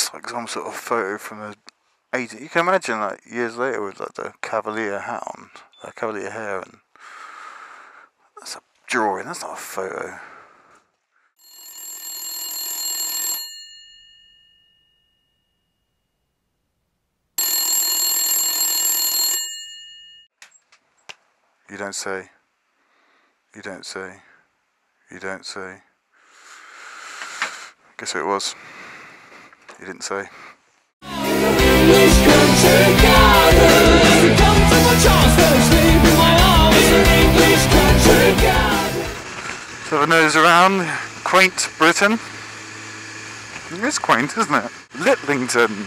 It's like some sort of photo from the 80s. You can imagine like years later with like the Cavalier hat on, Cavalier hair, and that's a drawing, that's not a photo. You don't say. You don't say. You don't say. Guess who it was? You didn't say. So the nose around quaint Britain. It is quaint, isn't it? Litlington.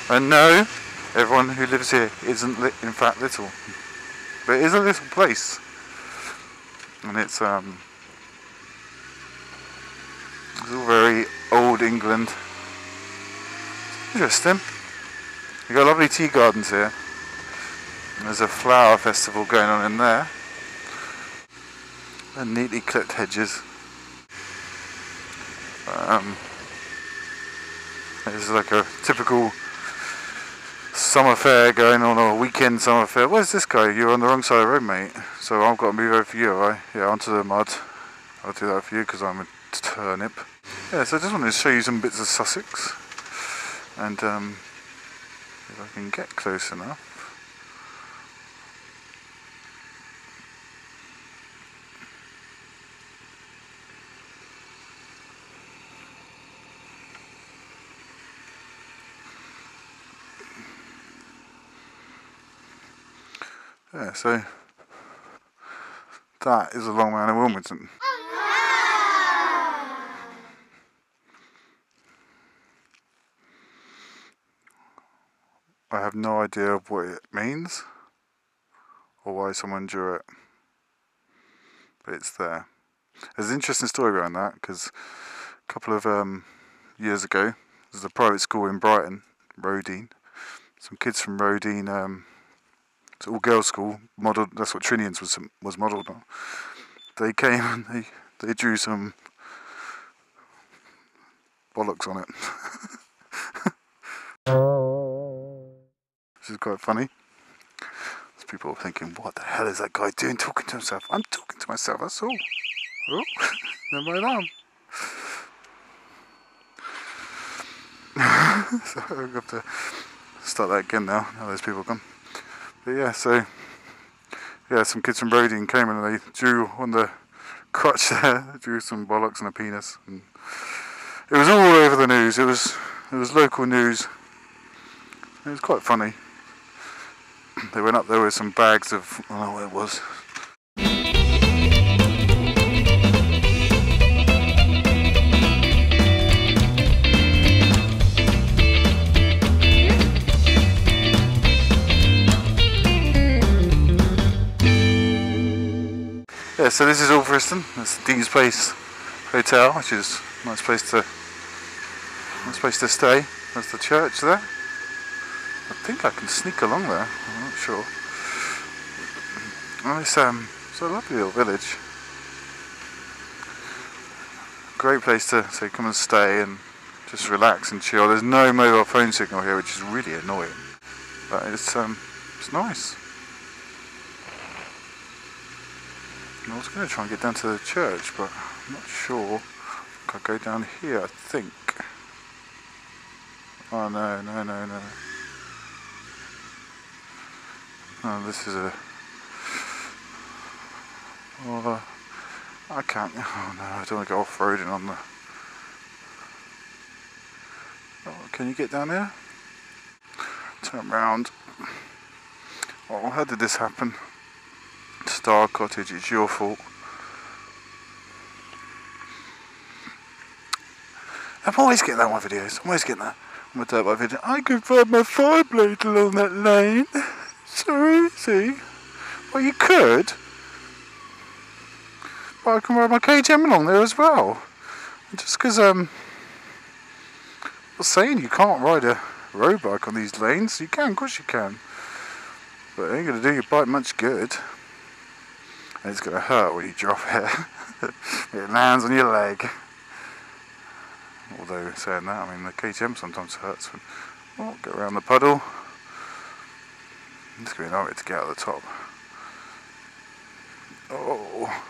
And no, everyone who lives here isn't in fact little. But it is a little place. And it's all very old England. Interesting. You've got lovely tea gardens here. And there's a flower festival going on in there. And neatly clipped hedges. It's like a typical summer fair going on, or a weekend summer fair. Where's this guy? You're on the wrong side of the road, mate. So I've got to move over for you, right? Yeah, onto the mud. I'll do that for you because I'm a turnip. Yeah, so I just wanted to show you some bits of Sussex. And if I can get close enough. Yeah, so that is a long man in Wilmington. I have no idea of what it means or why someone drew it, but it's there. There's an interesting story behind that because a couple of years ago, there's a private school in Brighton, Rodine. Some kids from Rodine. It's all girls' school, modelled. That's what Trinian's was modelled on. They came and they drew some bollocks on it, which is quite funny. There's people thinking, "What the hell is that guy doing, talking to himself?" I'm talking to myself. That's all. Oh, there's my alarm. So I have to start that again now. Now those people come. But yeah, so yeah, some kids from Rodine came and they drew on the crutch there. They drew some bollocks and a penis, and it was all over the news. It was local news. It was quite funny. They went up there with some bags of, I don't know what it was. Yeah, so this is Alfriston. That's the Dean's Place Hotel, which is a nice place to stay. There's the church there. I think I can sneak along there. I'm not sure. And it's a lovely little village. Great place to come and stay and just relax and chill. There's no mobile phone signal here, which is really annoying. But it's nice. I was going to try and get down to the church, but I'm not sure. I'll go down here, I think. Oh no. Oh, this is a... Oh, I can't... Oh no, I don't want to go off-roading on the... Oh, can you get down there? Turn round. Oh, how did this happen? Star Cottage, it's your fault. I'm always getting that on my videos. I'm always getting that on my dirt bike video. I can find my 5-blade along that lane. So easy. Well, you could. But I can ride my KTM along there as well. And just because I'm not saying you can't ride a road bike on these lanes. You can, of course you can. But it ain't going to do your bike much good. And it's going to hurt when you drop it. It lands on your leg. Although saying that, I mean the KTM sometimes hurts. Oh, get around the puddle. It's going to be an to get out of the top. Oh,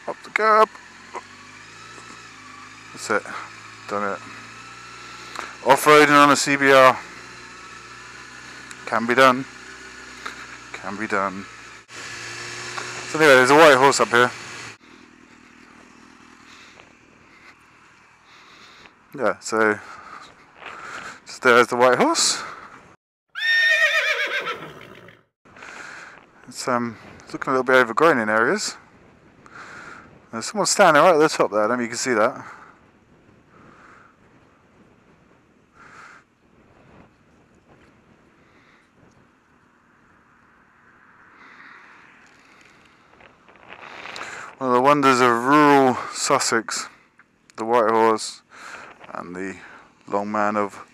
up the curb. That's it. Done it. Off-roading on a CBR. Can be done. Can be done. So anyway, there's a white horse up here. Yeah, so just there's the white horse. It's looking a little bit overgrown in areas. There's someone standing right at the top there, I don't know if you can see that. One of the wonders of rural Sussex, the white horse and the long man of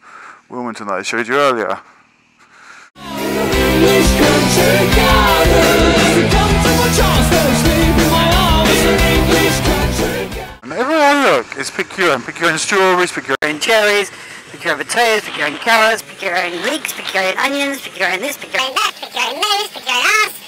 Wilmington that I showed you earlier. And everywhere I look, it's pick your own strawberries, pick your own cherries, pick your own potatoes, pick your own carrots, pick your own leeks, pick your own onions, pick your own this, pick your own that, pick your own nose, pick your own ass.